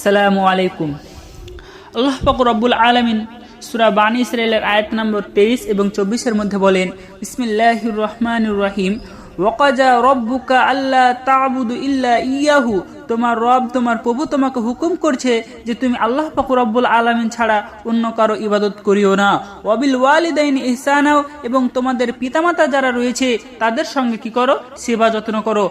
আসসালামু আলাইকুম। আল্লাহ পাক রব্বুল আলামিন সূরা বানী ইসরাঈলের আয়াত নম্বর 23 এবং 24 এর মধ্যে বলেন, বিসমিল্লাহির রহমানির রহিম, ওয়াকাজা রব্বুকা আল্লা তা'বুদু ইল্লা ইয়াহু, তোমার রব তোমার প্রভু তোমাকে হুকুম করছে যে তুমি আল্লাহ পাক রব্বুল আলামিন ছাড়া অন্য কারো ইবাদত করিও না। ওয়াবিল ওয়ালিদাইনি ইহসানাও, এবং তোমাদের পিতামাতা যারা রয়েছে তাদের সঙ্গে কি করো, সেবা যত্ন করো।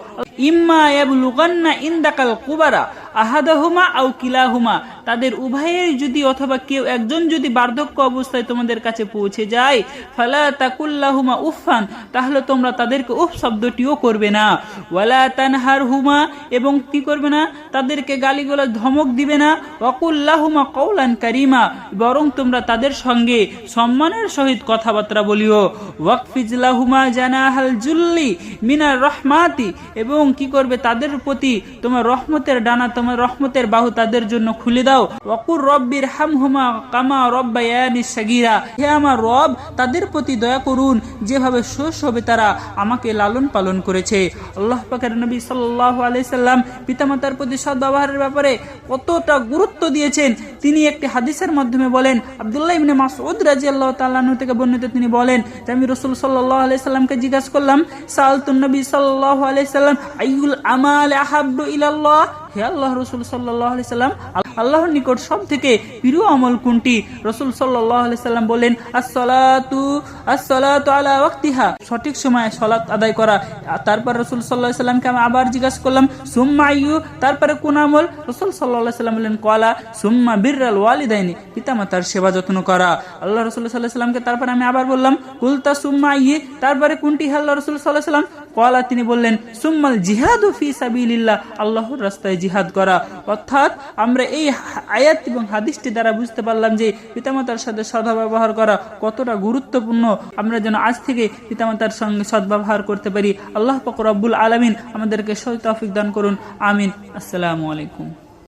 ইম্মা ইয়াবলুগান্না ইনদাকাল কুবারা আহাদাহুমা আও কিলাহুমা, তাদের উভয়ের যদি অথবা কেউ একজন যদি বার্ধক্য অবস্থায় তোমাদের কাছে পৌঁছে যায়, ফালা তাকুল্লাহুমা উফান, তাহলে তোমরা তাদেরকে উফ শব্দটিও করবে না। ওয়ালা তানহারহুমা, এবং কি করবে না, তাদেরকে গালিগালাজ ধমক দিবে না। ওয়াকুল্লাহুমা কওলান কারীমা, বরং তোমরা তাদের সঙ্গে সম্মানের সহিত কথাবার্তা বলিও। ওয়াকফিজ লাহুমা জানাহাল জুল্লি মিনার রহমাতি, এবং কি করবে, তাদের প্রতি তোমার রহমতের ডানা, তোমার রহমতের বাহু তাদের জন্য খুলে দাও। ওয়াকুর রব্বির হামহুমা কামা রব্বায়ানি সাগীরা, হে আমার রব তাদের প্রতি দয়া করুন যেভাবে শৈশবে তারা আমাকে লালন পালন করেছে। আল্লাহ পাকের নবী সাল্লাল্লাহু আলাইহি সাল্লাম পিতামাতার প্রতি সদ্ব্যবহারের ব্যাপারে কতটা গুরুত্ব দিয়েছেন। তিনি একটি হাদিসের মাধ্যমে বলেন, আব্দুল্লাহ ইবনে মাসউদ রাদিয়াল্লাহু তাআলা আনহু থেকে বর্ণিত, তিনি বলেন যে আমি রাসূল সাল্লাল্লাহু আলাইহি সাল্লামকে জিজ্ঞাসা করলাম, সাআলতুন নবী সাল্লাল্লাহু আলাইহি সাল্লাম আইয়ুল আমাল আহাব্বু ইলাল্লাহ, হে আল্লাহ রাসূল সাল্লাল্লাহু আলাইহি সাল্লাম আল্লাহর নিকট সবথেকে প্রিয় আমল কোনটি? রাসূল সাল্লাল্লাহু আলাইহি সাল্লাম বলেন, আসসালাতু আলা ওয়াক্তিহা, সঠিক সময়ে সালাত আদায় করা। তারপর রাসূল সাল্লাল্লাহু আলাইহি সাল্লামকে আমি আবার জিজ্ঞাসা করলাম, সুম্মা আইয়ু, তারপরে কোন আমল? রাসূল সাল্লাল্লাহু আলাইহি সাল্লাম বলেন, ক্বালা সুম্মা বিররাল ওয়ালিদাইনি, পিতামাতার সেবা যত্ন করা। আল্লাহ রাসূল সাল্লাল্লাহু আলাইহি সাল্লামকে তারপর আমি আবার বললাম, কুলতা সুম্মা আইয়ি, তারপরে কোনটি হে আল্লাহ রাসূল সাল্লাল্লাহু আলাইহি সাল্লাম? ক্বালা, তিনি বললেন, সুম্মাল জিহাদু ফি সাবিলিল্লাহ, আল্লাহর রাস্তায় জিহাদ করা। অর্থাৎ আমরা এই আয়াত এবং হাদিসটি দ্বারা বুঝতে পারলাম যে পিতামাতার সাথে সদ্ব্যবহার করা কতটা গুরুত্বপূর্ণ। আমরা যেন আজ থেকে পিতামাতার সঙ্গে সদ্ব্যবহার করতে পারি। আল্লাহ পাক রব্বুল আলামিন আমাদেরকে সেই তৌফিক দান করুন, আমিন। আসসালামু আলাইকুম।